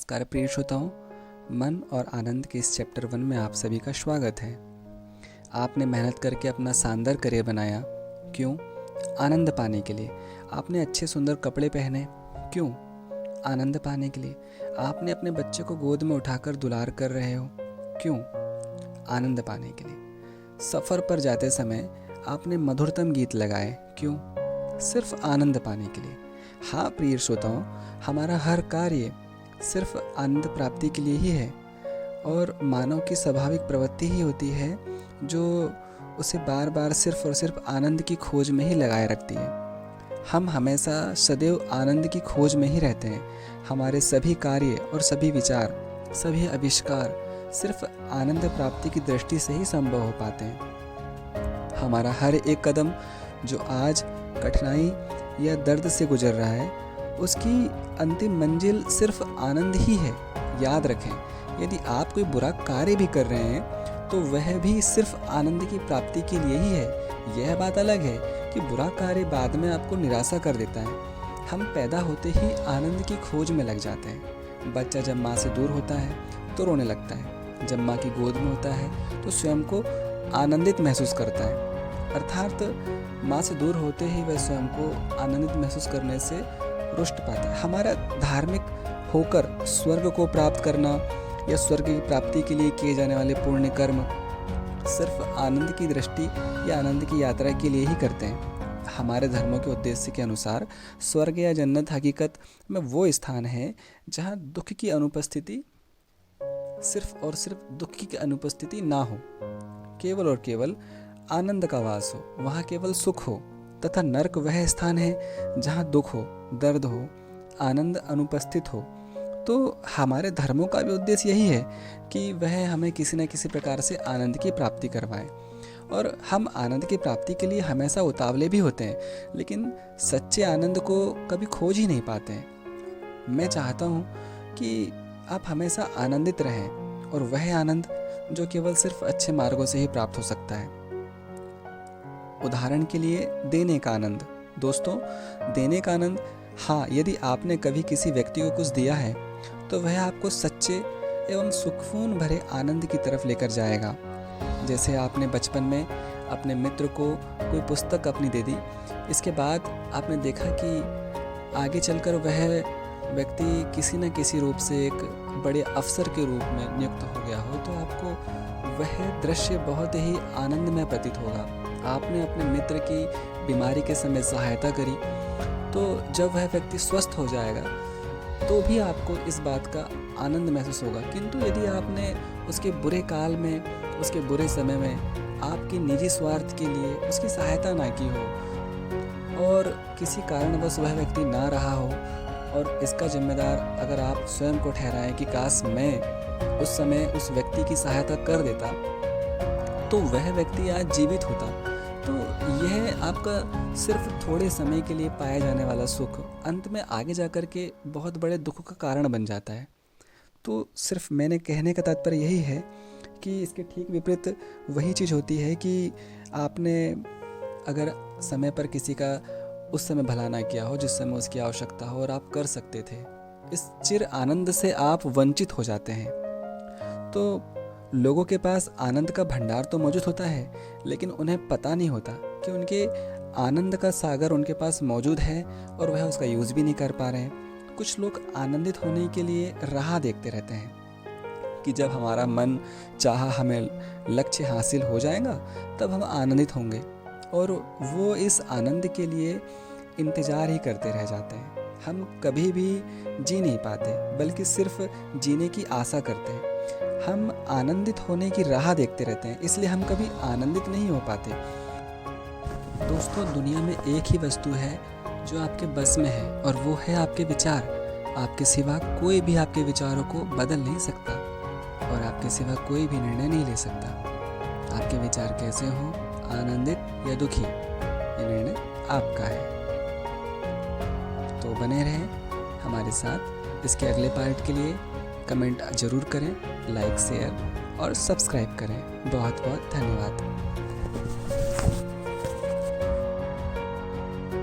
नमस्कार प्रिय श्रोताओं, मन और आनंद के इस चैप्टर 1 में आप सभी का स्वागत है। आपने मेहनत करके अपना शानदार करियर बनाया, क्यों? आनंद पाने के लिए। आपने अच्छे सुंदर कपड़े पहने, क्यों? आनंद पाने के लिए। आपने अपने बच्चे को गोद में उठाकर दुलार कर रहे हो, क्यों? आनंद पाने के लिए। सफ़र पर जाते समय आपने मधुरतम गीत लगाए, क्यों? सिर्फ आनंद पाने के लिए। हाँ प्रिय श्रोताओं, हमारा हर कार्य सिर्फ आनंद प्राप्ति के लिए ही है और मानव की स्वाभाविक प्रवृत्ति ही होती है जो उसे बार बार सिर्फ और सिर्फ आनंद की खोज में ही लगाए रखती है। हम हमेशा सदैव आनंद की खोज में ही रहते हैं। हमारे सभी कार्य और सभी विचार, सभी आविष्कार सिर्फ आनंद प्राप्ति की दृष्टि से ही संभव हो पाते हैं। हमारा हर एक कदम जो आज कठिनाई या दर्द से गुजर रहा है, उसकी अंतिम मंजिल सिर्फ आनंद ही है। याद रखें, यदि आप कोई बुरा कार्य भी कर रहे हैं तो वह भी सिर्फ आनंद की प्राप्ति के लिए ही है। यह बात अलग है कि बुरा कार्य बाद में आपको निराशा कर देता है। हम पैदा होते ही आनंद की खोज में लग जाते हैं। बच्चा जब माँ से दूर होता है तो रोने लगता है, जब माँ की गोद में होता है तो स्वयं को आनंदित महसूस करता है। अर्थात माँ से दूर होते ही वह स्वयं को आनंदित महसूस करने से रुष्ट पाता है। हमारा धार्मिक होकर स्वर्ग को प्राप्त करना या स्वर्ग की प्राप्ति के लिए किए जाने वाले पुण्य कर्म सिर्फ आनंद की दृष्टि या आनंद की यात्रा के लिए ही करते हैं। हमारे धर्मों के उद्देश्य के अनुसार स्वर्ग या जन्नत हकीकत में वो स्थान है जहाँ दुख की अनुपस्थिति सिर्फ और सिर्फ दुख की अनुपस्थिति ना हो, केवल और केवल आनंद का वास हो। वहाँ केवल सुख हो। तथा नरक वह स्थान है जहाँ दुख हो, दर्द हो, आनंद अनुपस्थित हो। तो हमारे धर्मों का भी उद्देश्य यही है कि वह हमें किसी न किसी प्रकार से आनंद की प्राप्ति करवाए। और हम आनंद की प्राप्ति के लिए हमेशा उतावले भी होते हैं, लेकिन सच्चे आनंद को कभी खोज ही नहीं पाते हैं। मैं चाहता हूँ कि आप हमेशा आनंदित रहें, और वह आनंद जो केवल सिर्फ अच्छे मार्गों से ही प्राप्त हो सकता है। उदाहरण के लिए देने का आनंद। दोस्तों, देने का आनंद, हाँ, यदि आपने कभी किसी व्यक्ति को कुछ दिया है तो वह आपको सच्चे एवं सुकून भरे आनंद की तरफ लेकर जाएगा। जैसे आपने बचपन में अपने मित्र को कोई पुस्तक अपनी दे दी, इसके बाद आपने देखा कि आगे चलकर वह व्यक्ति किसी न किसी रूप से एक बड़े अफसर के रूप में नियुक्त हो गया हो, तो आपको वह दृश्य बहुत ही आनंदमय प्रतीत होगा। आपने अपने मित्र की बीमारी के समय सहायता करी, तो जब वह व्यक्ति स्वस्थ हो जाएगा तो भी आपको इस बात का आनंद महसूस होगा। किंतु यदि आपने उसके बुरे काल में, उसके बुरे समय में आपकी निजी स्वार्थ के लिए उसकी सहायता ना की हो और किसी कारणवश वह व्यक्ति ना रहा हो, और इसका जिम्मेदार अगर आप स्वयं को ठहराएं कि काश मैं उस समय उस व्यक्ति की सहायता कर देता तो वह व्यक्ति आज जीवित होता, तो यह आपका सिर्फ थोड़े समय के लिए पाया जाने वाला सुख अंत में आगे जाकर के बहुत बड़े दुख का कारण बन जाता है। तो सिर्फ मैंने कहने का तात्पर्य यही है कि इसके ठीक विपरीत वही चीज़ होती है कि आपने अगर समय पर किसी का उस समय भला ना किया हो जिस समय उसकी आवश्यकता हो और आप कर सकते थे, इस चिर आनंद से आप वंचित हो जाते हैं। तो लोगों के पास आनंद का भंडार तो मौजूद होता है, लेकिन उन्हें पता नहीं होता कि उनके आनंद का सागर उनके पास मौजूद है और वह उसका यूज़ भी नहीं कर पा रहे हैं। कुछ लोग आनंदित होने के लिए राह देखते रहते हैं कि जब हमारा मन चाहा हमें लक्ष्य हासिल हो जाएगा तब हम आनंदित होंगे, और वो इस आनंद के लिए इंतज़ार ही करते रह जाते हैं। हम कभी भी जी नहीं पाते, बल्कि सिर्फ जीने की आशा करते हैं। हम आनंदित होने की राह देखते रहते हैं, इसलिए हम कभी आनंदित नहीं हो पाते। दोस्तों, दुनिया में एक ही वस्तु है जो आपके बस में है, और वो है आपके विचार। आपके सिवा कोई भी आपके विचारों को बदल नहीं सकता, और आपके सिवा कोई भी निर्णय नहीं ले सकता। आपके विचार कैसे हो, आनंदित या दुखी, ये निर्णय आपका है। तो बने रहें हमारे साथ। इसके अगले पार्ट के लिए कमेंट ज़रूर करें, लाइक, शेयर और सब्सक्राइब करें। बहुत बहुत धन्यवाद।